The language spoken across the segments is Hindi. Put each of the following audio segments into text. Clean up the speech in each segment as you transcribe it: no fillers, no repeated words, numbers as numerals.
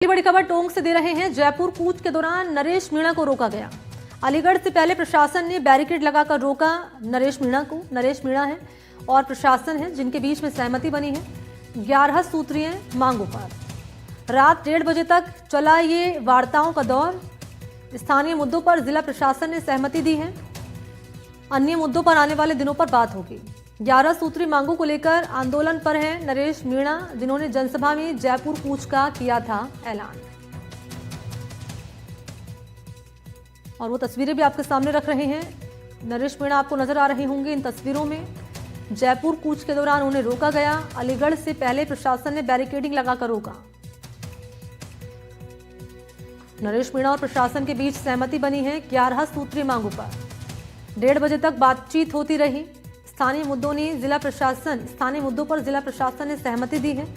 बड़ी खबर टोंक से दे रहे हैं। जयपुर कूच के दौरान नरेश मीणा को रोका गया। अलीगढ़ से पहले प्रशासन ने बैरिकेड लगाकर रोका नरेश मीणा को। नरेश मीणा है और प्रशासन है जिनके बीच में सहमति बनी है 11 सूत्रीय मांगों पर। रात 1:30 बजे तक चला ये वार्ताओं का दौर। स्थानीय मुद्दों पर जिला प्रशासन ने सहमति दी है। अन्य मुद्दों पर आने वाले दिनों पर बात होगी। 11 सूत्री मांगों को लेकर आंदोलन पर हैं नरेश मीणा, जिन्होंने जनसभा में जयपुर कूच का किया था ऐलान। और वो तस्वीरें भी आपके सामने रख रहे हैं। नरेश मीणा आपको नजर आ रहे होंगे इन तस्वीरों में। जयपुर कूच के दौरान उन्हें रोका गया। अलीगढ़ से पहले प्रशासन ने बैरिकेडिंग लगाकर रोका। नरेश मीणा और प्रशासन के बीच सहमति बनी है 11 सूत्री मांगों पर। 1:30 बजे तक बातचीत होती रही। स्थानीय मुद्दों पर जिला प्रशासन ने सहमति दी है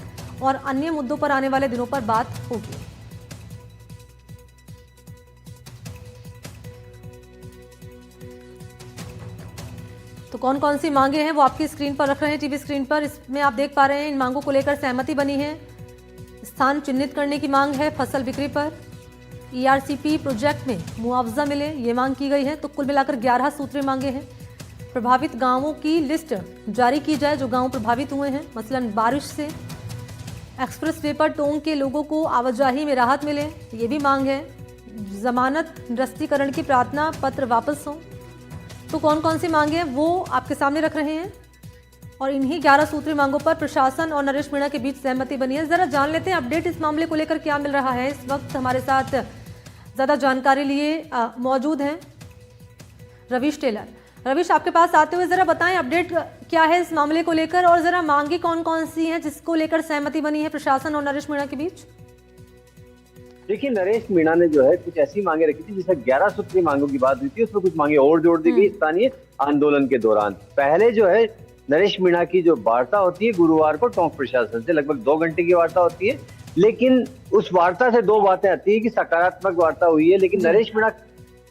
और अन्य मुद्दों पर आने वाले दिनों पर बात होगी। तो कौन कौन सी मांगे हैं वो आपकी स्क्रीन पर रख रहे हैं, टीवी स्क्रीन पर। इसमें आप देख पा रहे हैं इन मांगों को लेकर सहमति बनी है। स्थान चिन्हित करने की मांग है, फसल बिक्री पर ERCP प्रोजेक्ट में मुआवजा मिले, ये मांग की गई है। तो कुल मिलाकर 11 सूत्रीय मांगे हैं। प्रभावित गांवों की लिस्ट जारी की जाए जो गांव प्रभावित हुए हैं, मसलन बारिश से। एक्सप्रेस वे पर टोंक के लोगों को आवाजाही में राहत मिले, ये भी मांग है। जमानत निरस्तीकरण की प्रार्थना पत्र वापस हो। तो कौन कौन सी मांगे हैं वो आपके सामने रख रहे हैं। और इन्हीं 11 सूत्री मांगों पर प्रशासन और नरेश मीणा के बीच सहमति बनी है। जरा जान लेते हैं अपडेट इस मामले को लेकर क्या मिल रहा है। इस वक्त हमारे साथ ज्यादा जानकारी लिए मौजूद हैं रवीश टेलर। रवीश, आपके पास आते हुए जरा बताएं अपडेट क्या है इस मामले को लेकर, और जरा मांगे कौन कौन सी हैं जिसको लेकर सहमति बनी है प्रशासन और नरेश मीणा के बीच। देखिए, नरेश मीणा ने जो है कुछ ऐसी मांगे रखी थी, जैसे 11 सूत्री मांगों की बात हुई थी, उसमें कुछ मांगे और जोड़ दी गई स्थानीय आंदोलन के दौरान। पहले जो है नरेश मीणा की जो वार्ता होती है गुरुवार को टोंक प्रशासन से, लगभग 2 घंटे की वार्ता होती है। लेकिन उस वार्ता से 2 बातें आती है कि सकारात्मक वार्ता हुई है, लेकिन नरेश मीणा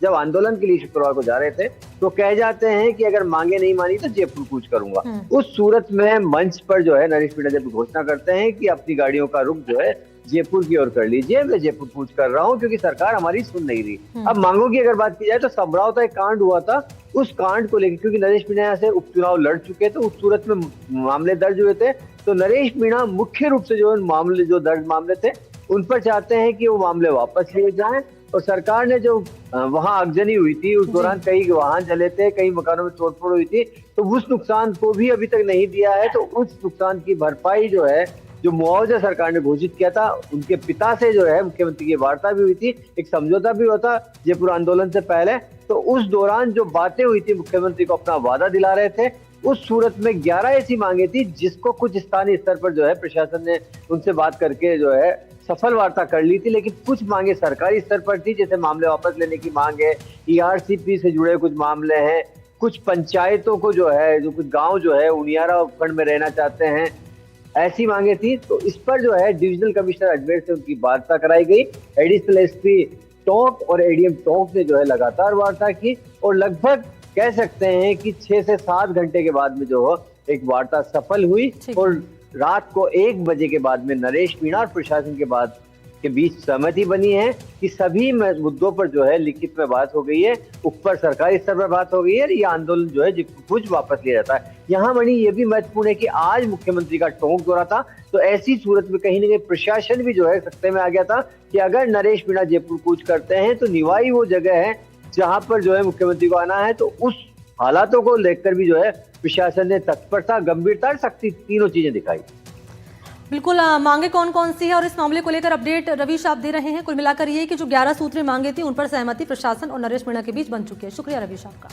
जब आंदोलन के लिए शुक्रवार को जा रहे थे तो कह जाते हैं कि अगर मांगे नहीं मानी तो जयपुर कूच करूंगा। उस सूरत में मंच पर जो है नरेश मीणा जब घोषणा करते हैं कि अपनी गाड़ियों का रुख जो है जयपुर की ओर कर लीजिए, मैं जयपुर कूच कर रहा हूं क्योंकि सरकार हमारी सुन नहीं रही। अब मांगों की अगर बात की जाए तो समराव का एक कांड हुआ था, उस कांड को लेकर क्योंकि नरेश मीणा यहाँ से उपचुनाव लड़ चुके थे, उस सूरत में मामले दर्ज हुए थे। तो नरेश मीणा मुख्य रूप से जो मामले जो दर्ज मामले थे उन पर चाहते हैं कि वो मामले वापस लिए जाएं। और सरकार ने जो वहां आगजनी हुई थी उस दौरान कई वाहन जले थे, कई मकानों में तोड़फोड़ हुई थी, तो उस नुकसान को भी अभी तक नहीं दिया है। तो उस नुकसान की भरपाई जो है, जो मुआवजा सरकार ने घोषित किया था, उनके पिता से जो है मुख्यमंत्री की वार्ता भी हुई थी, एक समझौता भी हुआ था जयपुर आंदोलन से पहले। तो उस दौरान जो बातें हुई थी, मुख्यमंत्री को अपना वादा दिला रहे थे। उस सूरत में 11 ऐसी मांगे थी जिसको कुछ स्थानीय स्तर पर जो है प्रशासन ने उनसे बात करके जो है सफल वार्ता कर ली थी। लेकिन कुछ मांगे सरकारी स्तर पर थी, जैसे मामले वापस लेने की मांग है, ERCP से जुड़े कुछ मामले हैं, कुछ पंचायतों को जो है, जो कुछ गांव जो है उनियारा उपखंड में रहना चाहते हैं, ऐसी मांगे थी। तो इस पर जो है डिविजनल कमिश्नर अजमेर से उनकी वार्ता कराई गई। एडिशनल SP टोंक और ADM टोंक ने जो है लगातार वार्ता की और लगभग कह सकते हैं कि 6 से 7 घंटे के बाद में जो हो एक वार्ता सफल हुई। और रात को 1 बजे के बाद में नरेश मीणा और प्रशासन के बीच सहमति बनी है कि सभी मुद्दों पर जो है लिखित में बात हो गई है, ऊपर सरकारी स्तर पर बात हो गई है। ये आंदोलन जो है कुछ वापस लिया जाता है। यहाँ मणि ये भी महत्वपूर्ण है कि आज मुख्यमंत्री का टोंक दौरा था, तो ऐसी सूरत में कहीं न कहीं प्रशासन भी जो है सत्ते में आ गया था कि अगर नरेश मीणा जयपुर कूच करते हैं तो निवाई वो जगह है जहां पर जो है मुख्यमंत्री को आना है। तो उस हालातों को लेकर भी जो है प्रशासन ने तत्परता, गंभीरता और सख्ती तीनों चीजें दिखाई। बिल्कुल, मांगे कौन कौन सी है और इस मामले को लेकर अपडेट रवीश आप दे रहे हैं। कुल मिलाकर ये कि जो 11 सूत्री मांगे थी उन पर सहमति प्रशासन और नरेश मीणा के बीच बन चुकी है। शुक्रिया रवीश आपका।